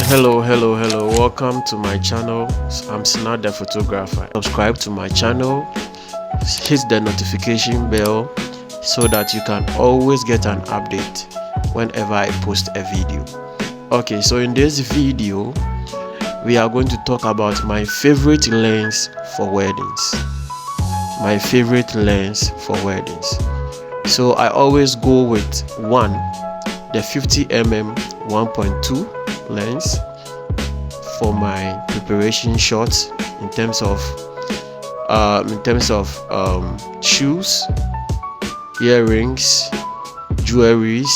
Hello. Welcome to my channel. I'm Sinat the photographer. Subscribe to my channel, hit the notification bell so that you can always get an update whenever I post a video. Okay, so in this video, we are going to talk about my favorite lens for weddings. My favorite lens for weddings. So I always go with the 50mm 1.2 lens for my preparation shots in terms of shoes, earrings, jewelries,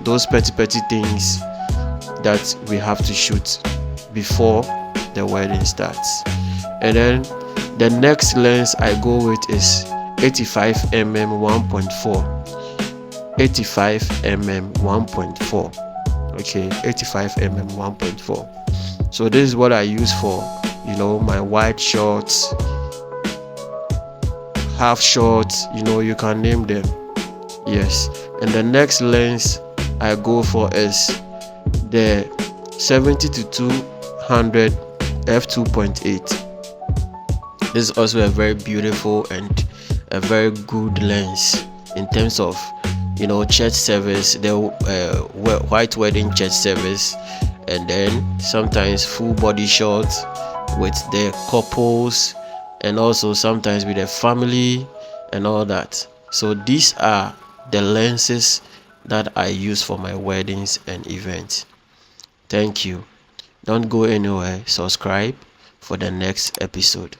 those petty things that we have to shoot before the wedding starts. And then the next lens I go with is 85mm 1.4. 85mm 1.4. Okay, 85mm 1.4. So this is what I use for my wide shots, half shots, you can name them. Yes. And the next lens I go for is the 70-200 f2.8. This is also a very beautiful and a very good lens in terms of church service, the white wedding church service, and then sometimes full body shots with the couples, and also sometimes with the family and all that. So these are the lenses that I use for my weddings and events. Thank you. Don't go anywhere. Subscribe for the next episode.